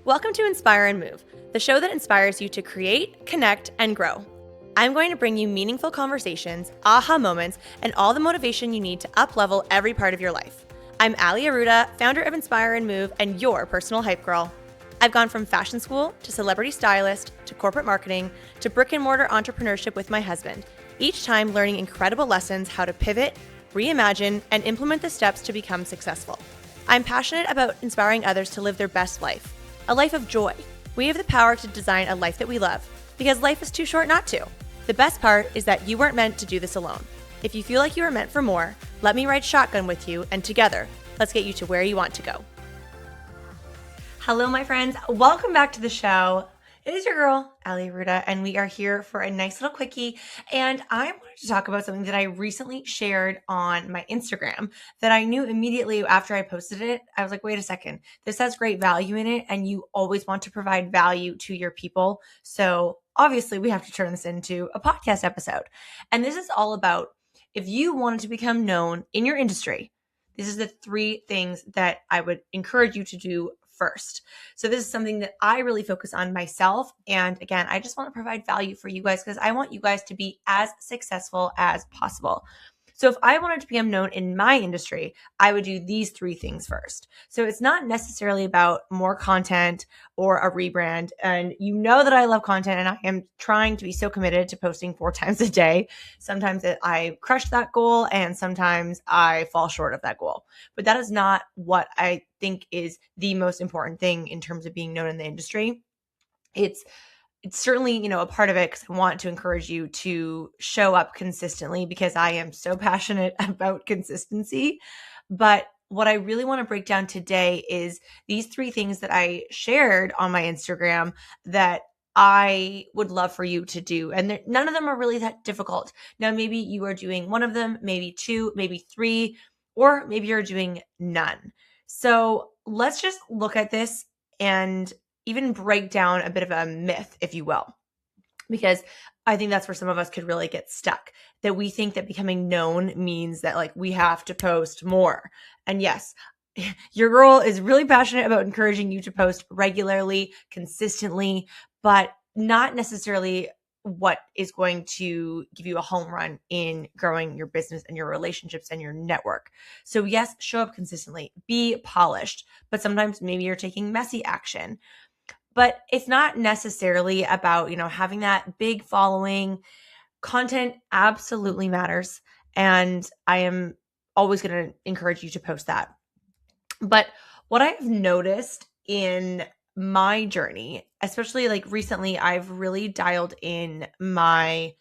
Welcome to Inspire and Move, the show that inspires you to create, connect, and grow. I'm going to bring you meaningful conversations, aha moments, and all the motivation you need to up-level every part of your life. I'm Ali Aruda, founder of Inspire and Move, and your personal hype girl. I've gone from fashion school to celebrity stylist to corporate marketing to brick-and-mortar entrepreneurship with my husband, each time learning incredible lessons how to pivot, reimagine, and implement the steps to become successful. I'm passionate about inspiring others to live their best life, a life of joy. We have the power to design a life that we love, because life is too short not to. The best part is that you weren't meant to do this alone. If you feel like you are meant for more, let me ride shotgun with you, and together, let's get you to where you want to go. Hello, my friends. Welcome back to the show. It is your girl, Ali Aruda, and we are here for a nice little quickie. And I wanted to talk about something that I recently shared on my Instagram that I knew immediately after I posted it. I was like, wait a second, this has great value in it, and you always want to provide value to your people. So obviously, we have to turn this into a podcast episode. And this is all about if you wanted to become known in your industry, this is the 3 things that I would encourage you to do first. So this is something that I really focus on myself. And again, I just want to provide value for you guys because I want you guys to be as successful as possible. So if I wanted to become known in my industry, I would do these 3 things first. So it's not necessarily about more content or a rebrand. And you know that I love content and I am trying to be so committed to posting 4 times a day. Sometimes I crush that goal and sometimes I fall short of that goal. But that is not what I think is the most important thing in terms of being known in the industry. It's certainly, a part of it because I want to encourage you to show up consistently because I am so passionate about consistency. But what I really want to break down today is these 3 things that I shared on my Instagram that I would love for you to do. And none of them are really that difficult. Now, maybe you are doing one of them, maybe 2, maybe 3, or maybe you're doing none. So let's just look at this and even break down a bit of a myth, if you will, because I think that's where some of us could really get stuck, that we think that becoming known means that we have to post more. And yes, your girl is really passionate about encouraging you to post regularly, consistently, but not necessarily what is going to give you a home run in growing your business and your relationships and your network. So yes, show up consistently, be polished, but sometimes maybe you're taking messy action. But it's not necessarily about, having that big following. Content absolutely matters. And I am always going to encourage you to post that. But what I've noticed in my journey, especially recently, I've really dialed in my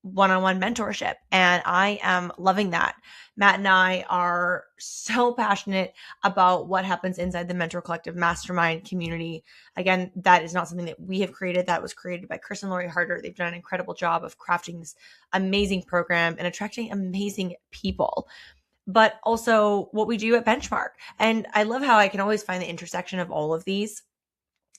one-on-one mentorship and I am loving that. Matt and I are so passionate about what happens inside the Mentor Collective Mastermind community. Again, that is not something that we have created. That was created by Chris and Lori Harder. They've done an incredible job of crafting this amazing program and attracting amazing people, but also what we do at Benchmark. And I love how I can always find the intersection of all of these.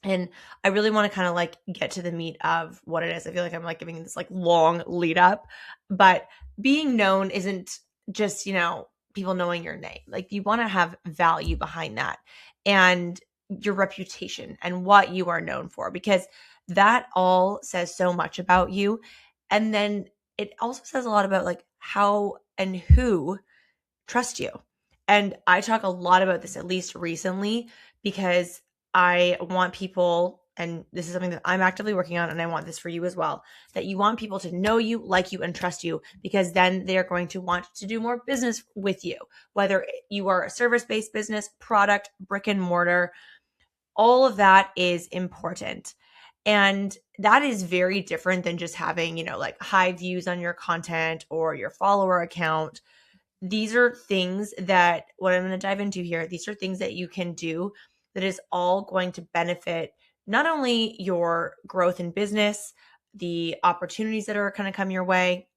And I really want to kind of get to the meat of what it is. I feel like I'm giving this long lead up, but being known isn't just, people knowing your name. You want to have value behind that and your reputation and what you are known for, because that all says so much about you. And then it also says a lot about how and who trust you. And I talk a lot about this, at least recently, because I want people, and this is something that I'm actively working on, and I want this for you as well, that you want people to know you, like you, and trust you, because then they're going to want to do more business with you, whether you are a service-based business, product, brick and mortar, all of that is important. And that is very different than just having, high views on your content or your follower account. These are things that, what I'm going to dive into here, these are things that you can do that is all going to benefit not only your growth in business, the opportunities that are going to come your way,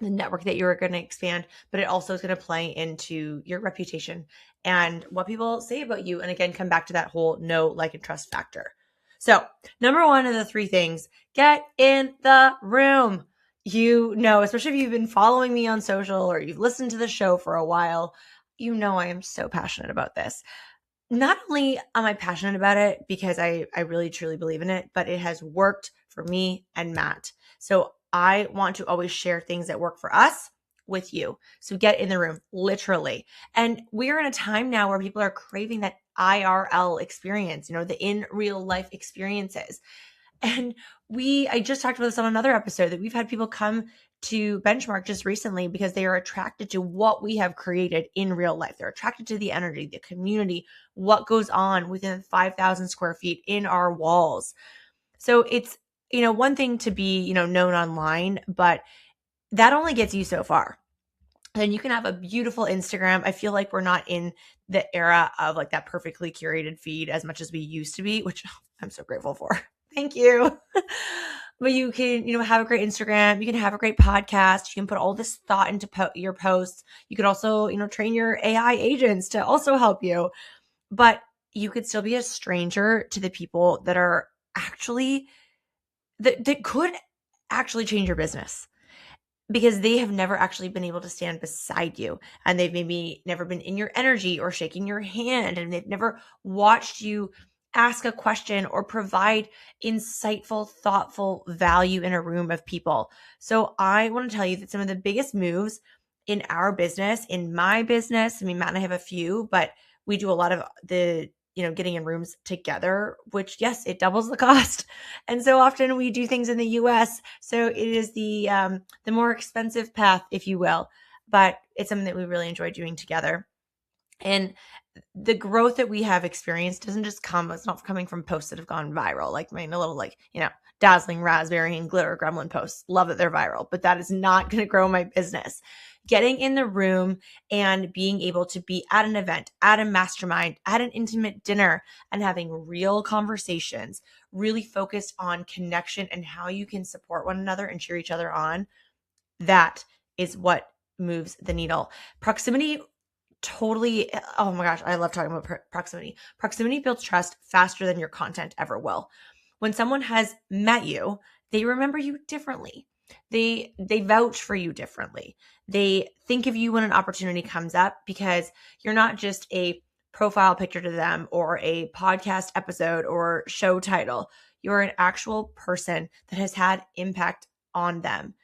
the network that you're going to expand, but it also is going to play into your reputation and what people say about you. And again, come back to that whole know, like, and trust factor. So number 1 of the 3 things, get in the room. Especially if you've been following me on social or you've listened to the show for a while, I am so passionate about this. not only am I passionate about it because I really truly believe in it, but it has worked for me and Matt. So I want to always share things that work for us with you. So get in the room, literally. And we're in a time now where people are craving that IRL experience, the in real life experiences. And I just talked about this on another episode that we've had people come to Benchmark just recently because they are attracted to what we have created in real life. They're attracted to the energy, the community, what goes on within 5,000 square feet in our walls. So it's, one thing to be, known online, but that only gets you so far. And you can have a beautiful Instagram. I feel like we're not in the era of like that perfectly curated feed as much as we used to be, which I'm so grateful for. Thank you. But you can, have a great Instagram. You can have a great podcast. You can put all this thought into your posts. You could also, train your AI agents to also help you. But you could still be a stranger to the people that are actually, that could actually change your business, because they have never actually been able to stand beside you, and they've maybe never been in your energy or shaking your hand, and they've never watched you ask a question or provide insightful, thoughtful value in a room of people. So I want to tell you that some of the biggest moves in our business, in my business, Matt and I have a few, but we do a lot of the getting in rooms together, which, yes, it doubles the cost. And so often we do things in the US. So it is the more expensive path, if you will, but it's something that we really enjoy doing together. And the growth that we have experienced doesn't just it's not coming from posts that have gone viral, like my little, dazzling raspberry and glitter gremlin posts. Love that they're viral, but that is not going to grow my business. Getting in the room and being able to be at an event, at a mastermind, at an intimate dinner, and having real conversations, really focused on connection and how you can support one another and cheer each other on. That is what moves the needle. Proximity totally. Oh my gosh, I love talking about proximity. Proximity builds trust faster than your content ever will. When someone has met you, they remember you differently. They vouch for you differently. They think of you when an opportunity comes up, because you're not just a profile picture to them or a podcast episode or show title. You're an actual person that has had impact on them.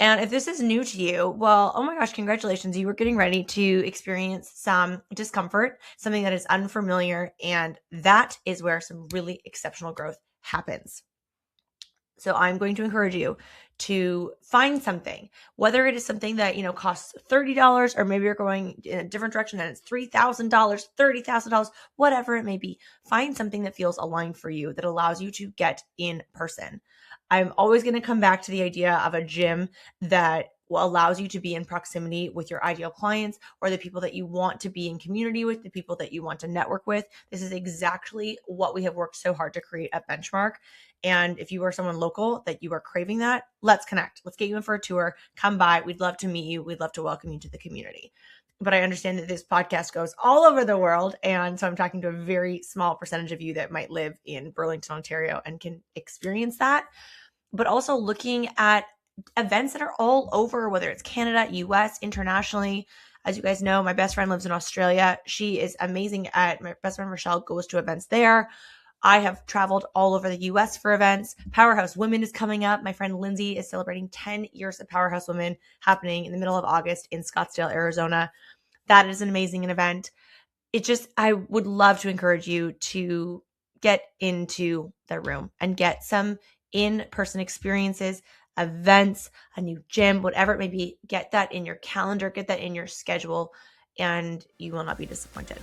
And if this is new to you, well, oh my gosh, congratulations. You were getting ready to experience some discomfort, something that is unfamiliar. And that is where some really exceptional growth happens. So I'm going to encourage you to find something, whether it is something that, costs $30, or maybe you're going in a different direction and it's $3,000, $30,000, whatever it may be. Find something that feels aligned for you, that allows you to get in person. I'm always going to come back to the idea of a gym that allows you to be in proximity with your ideal clients, or the people that you want to be in community with, the people that you want to network with. This is exactly what we have worked so hard to create at Benchmark. And if you are someone local that you are craving that, let's connect. Let's get you in for a tour. Come by. We'd love to meet you. We'd love to welcome you to the community. But I understand that this podcast goes all over the world. And so I'm talking to a very small percentage of you that might live in Burlington, Ontario, and can experience that. But also looking at events that are all over, whether it's Canada, US, internationally. As you guys know, my best friend lives in Australia. She is amazing my best friend Rochelle goes to events there. I have traveled all over the US for events. Powerhouse Women is coming up. My friend Lindsay is celebrating 10 years of Powerhouse Women, happening in the middle of August in Scottsdale, Arizona. That is an amazing event. I would love to encourage you to get into the room and get some in-person experiences, events, a new gym, whatever it may be. Get that in your calendar, get that in your schedule, and you will not be disappointed.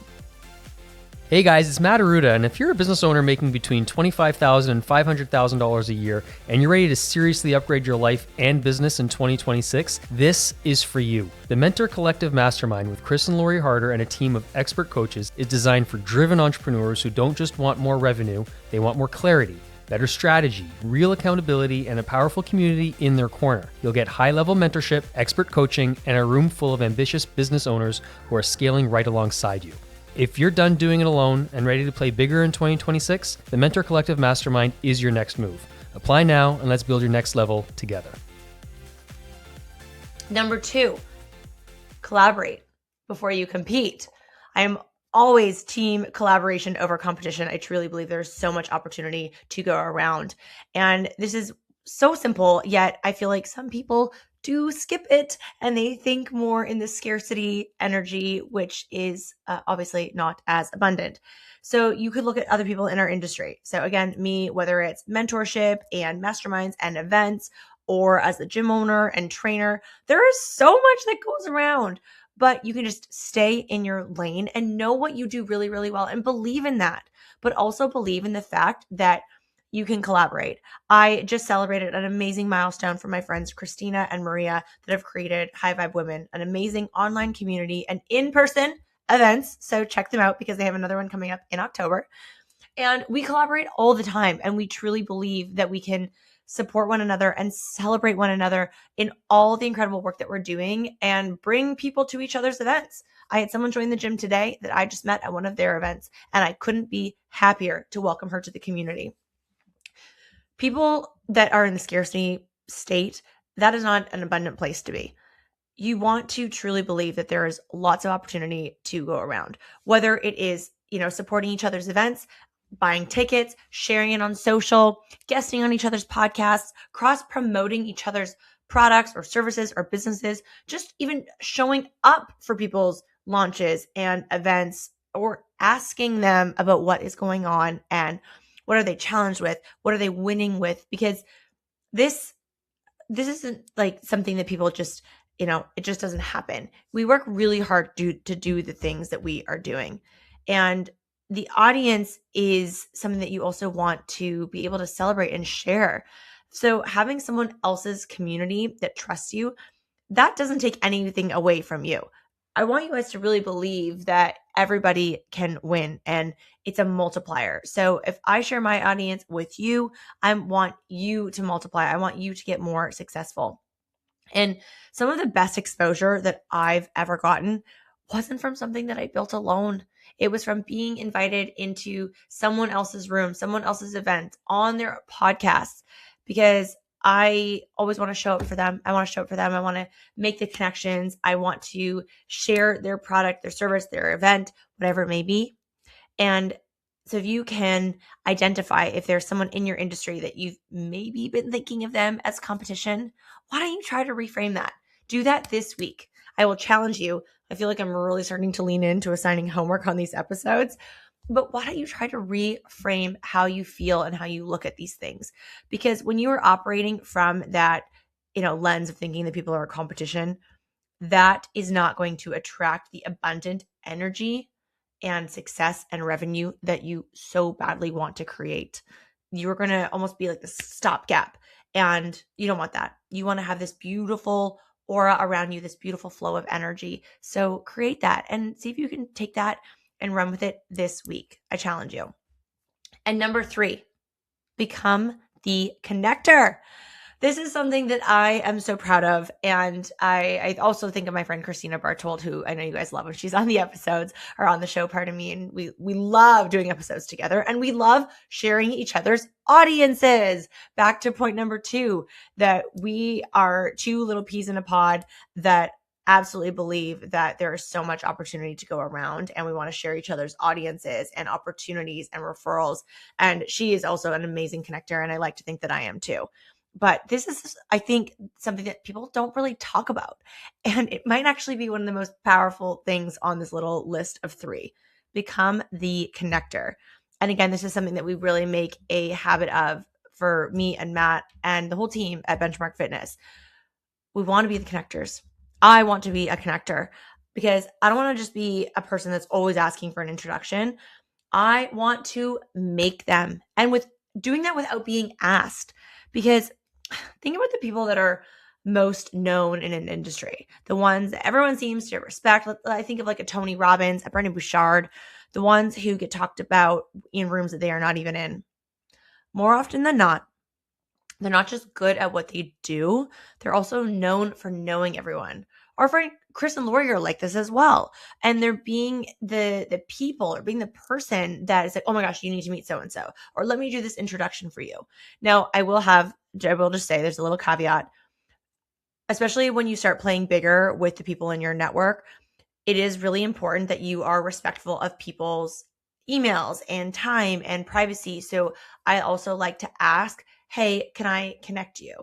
Hey guys, it's Matt Aruda, and if you're a business owner making between $25,000 and $500,000 a year, and you're ready to seriously upgrade your life and business in 2026, this is for you. The Mentor Collective Mastermind with Chris and Lori Harder and a team of expert coaches is designed for driven entrepreneurs who don't just want more revenue, they want more clarity, better strategy, real accountability, and a powerful community in their corner. You'll get high-level mentorship, expert coaching, and a room full of ambitious business owners who are scaling right alongside you. If you're done doing it alone and ready to play bigger in 2026, the Mentor Collective Mastermind is your next move. Apply now and let's build your next level together. Number 2, collaborate before you compete. I am always team collaboration over competition. I truly believe there's so much opportunity to go around. And this is so simple, yet I feel like some people do skip it and they think more in the scarcity energy, which is obviously not as abundant. So you could look at other people in our industry. So again, me, whether it's mentorship and masterminds and events, or as a gym owner and trainer, there is so much that goes around, but you can just stay in your lane and know what you do really, really well and believe in that, but also believe in the fact that you can collaborate. I just celebrated an amazing milestone for my friends Christina and Maria that have created High Vibe Women, an amazing online community and in-person events. So check them out because they have another one coming up in October. And we collaborate all the time. And we truly believe that we can support one another and celebrate one another in all the incredible work that we're doing and bring people to each other's events. I had someone join the gym today that I just met at one of their events, and I couldn't be happier to welcome her to the community. People that are in the scarcity state, that is not an abundant place to be. You want to truly believe that there is lots of opportunity to go around, whether it is, supporting each other's events, buying tickets, sharing it on social, guesting on each other's podcasts, cross promoting each other's products or services or businesses, just even showing up for people's launches and events or asking them about what is going on and what are they challenged with, what are they winning with, because this isn't like something that people just, it just doesn't happen. We work really hard to do the things that we are doing. And the audience is something that you also want to be able to celebrate and share. So having someone else's community that trusts you, that doesn't take anything away from you. I want you guys to really believe that everybody can win and it's a multiplier. So if I share my audience with you, I want you to multiply. I want you to get more successful. And some of the best exposure that I've ever gotten wasn't from something that I built alone. It was from being invited into someone else's room, someone else's event, on their podcast, because I always want to show up for them. I want to make the connections. I want to share their product, their service, their event, whatever it may be. And so if you can identify if there's someone in your industry that you've maybe been thinking of them as competition, why don't you try to reframe that? Do that this week. I will challenge you. I feel like I'm really starting to lean into assigning homework on these episodes, but why don't you try to reframe how you feel and how you look at these things? Because when you are operating from that, lens of thinking that people are a competition, that is not going to attract the abundant energy and success and revenue that you so badly want to create. You're going to almost be like the stopgap, and you don't want that. You want to have this beautiful aura around you, this beautiful flow of energy. So create that and see if you can take that and run with it this week. I challenge you. And number 3, become the connector. This is something that I am so proud of. And I also think of my friend Christina Bartold, who I know you guys love when she's on the episodes or on the show, pardon me. And we love doing episodes together and we love sharing each other's audiences. Back to point number 2, that we are 2 little peas in a pod that absolutely believe that there is so much opportunity to go around and we want to share each other's audiences and opportunities and referrals. And she is also an amazing connector. And I like to think that I am too. But this is, I think, something that people don't really talk about. And it might actually be one of the most powerful things on this little list of 3. Become the connector. And again, this is something that we really make a habit of for me and Matt and the whole team at Benchmark Fitness. We want to be the connectors. I want to be a connector because I don't want to just be a person that's always asking for an introduction. I want to make them. And with doing that without being asked, because think about the people that are most known in an industry, the ones that everyone seems to respect. I think of like a Tony Robbins, a Brendon Bouchard, the ones who get talked about in rooms that they are not even in. More often than not, they're not just good at what they do, they're also known for knowing everyone. Our friend Chris and Lori are like this as well. And they're being the people or being the person that is like, oh my gosh, you need to meet so-and-so, or let me do this introduction for you. Now, I will just say there's a little caveat, especially when you start playing bigger with the people in your network. it is really important that you are respectful of people's emails and time and privacy. So I also like to ask, hey, can I connect you?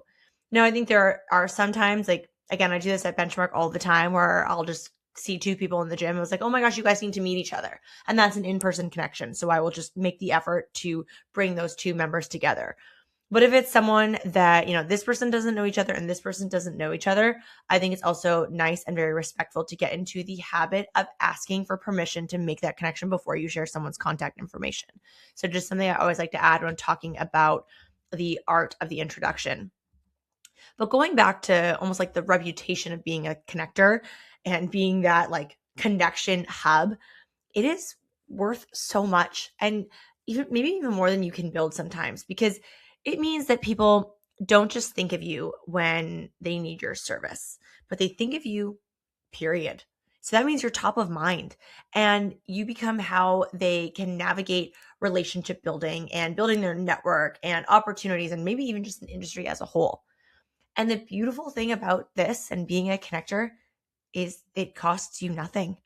Now, I think there are sometimes, like, again, I do this at Benchmark all the time where I'll just see two people in the gym. I was like, oh my gosh, you guys need to meet each other. And that's an in-person connection. So I will just make the effort to bring those two members together. But if it's someone that, this person doesn't know each other and this person doesn't know each other, I think it's also nice and very respectful to get into the habit of asking for permission to make that connection before you share someone's contact information. So just something I always like to add when talking about the art of the introduction. But going back to almost like the reputation of being a connector and being that like connection hub, it is worth so much, and even more than you can build sometimes, because it means that people don't just think of you when they need your service, but they think of you, period. So that means you're top of mind and you become how they can navigate relationship building and building their network and opportunities and maybe even just an industry as a whole. And the beautiful thing about this and being a connector is it costs you nothing.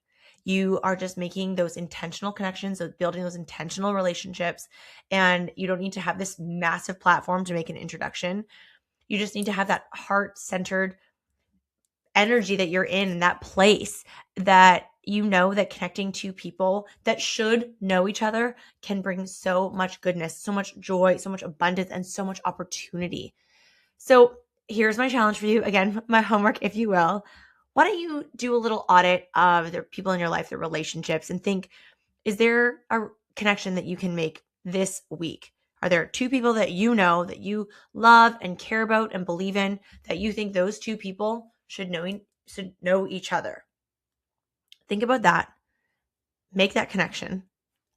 You are just making those intentional connections, of building those intentional relationships, and you don't need to have this massive platform to make an introduction. You just need to have that heart-centered energy that you're in that place, that that connecting to people that should know each other can bring so much goodness, so much joy, so much abundance, and so much opportunity. So here's my challenge for you. Again, my homework, if you will. Why don't you do a little audit of the people in your life, their relationships, and think, is there a connection that you can make this week? Are there two people that you know that you love and care about and believe in, that you think those two people should know each other? Think about that. Make that connection.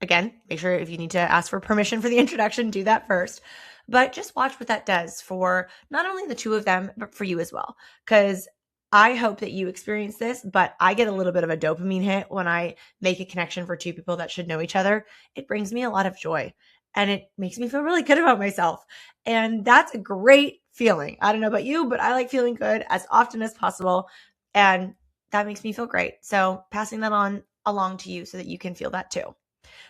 Again, make sure if you need to ask for permission for the introduction, do that first. But just watch what that does for not only the two of them, but for you as well. Because I hope that you experience this, but I get a little bit of a dopamine hit when I make a connection for two people that should know each other. It brings me a lot of joy and it makes me feel really good about myself. And that's a great feeling. I don't know about you, but I like feeling good as often as possible. And that makes me feel great. So passing that on along to you so that you can feel that too.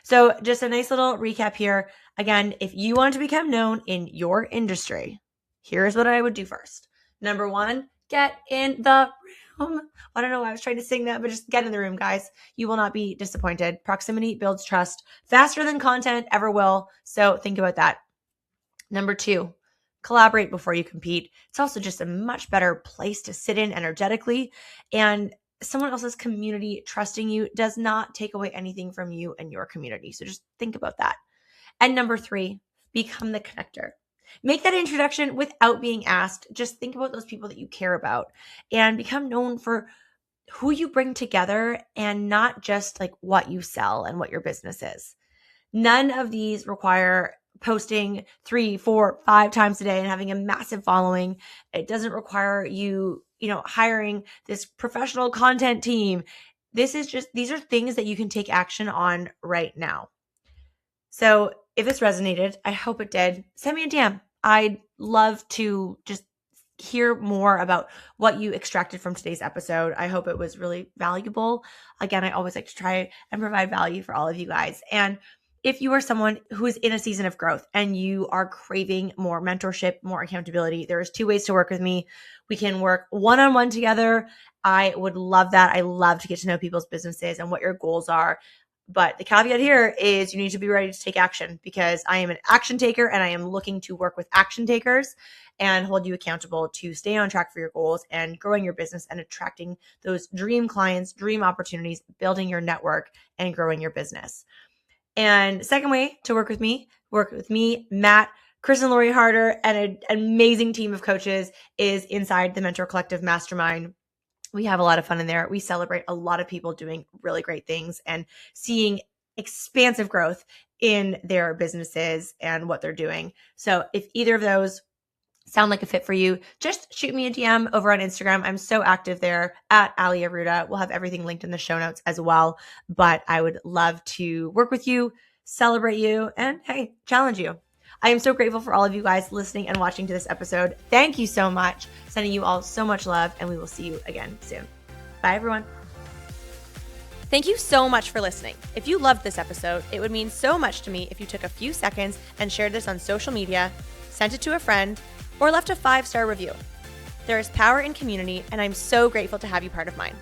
So just a nice little recap here. Again, if you want to become known in your industry, here's what I would do first. Number one, get in the room. I don't know why I was trying to sing that, but just get in the room, guys. You will not be disappointed. Proximity builds trust faster than content ever will. So think about that. Number two, collaborate before you compete. It's also just a much better place to sit in energetically, and someone else's community trusting you does not take away anything from you and your community. So just think about that. And number three, become the connector. Make that introduction without being asked. Just think about those people that you care about and become known for who you bring together and not just like what you sell and what your business is. None of these require posting 3, 4, 5 times a day and having a massive following. It doesn't require you, hiring this professional content team. These are things that you can take action on right now. So if this resonated, I hope it did. Send me a DM. I'd love to just hear more about what you extracted from today's episode. I hope it was really valuable. Again, I always like to try and provide value for all of you guys. And if you are someone who is in a season of growth and you are craving more mentorship, more accountability, there's 2 ways to work with me. We can work one-on-one together. I would love that. I love to get to know people's businesses and what your goals are. But the caveat here is you need to be ready to take action, because I am an action taker and I am looking to work with action takers and hold you accountable to stay on track for your goals and growing your business and attracting those dream clients, dream opportunities, building your network and growing your business. And second way to work with me, Matt, Chris and Lori Harder, and an amazing team of coaches is inside the Mentor Collective Mastermind. We have a lot of fun in there. We celebrate a lot of people doing really great things and seeing expansive growth in their businesses and what they're doing. So if either of those sound like a fit for you, just shoot me a DM over on Instagram. I'm so active there at Ali Aruda. We'll have everything linked in the show notes as well. But I would love to work with you, celebrate you, and hey, challenge you. I am so grateful for all of you guys listening and watching to this episode. Thank you so much. Sending you all so much love, and we will see you again soon. Bye, everyone. Thank you so much for listening. If you loved this episode, it would mean so much to me if you took a few seconds and shared this on social media, sent it to a friend, or left a 5-star review. There is power in community, and I'm so grateful to have you part of mine.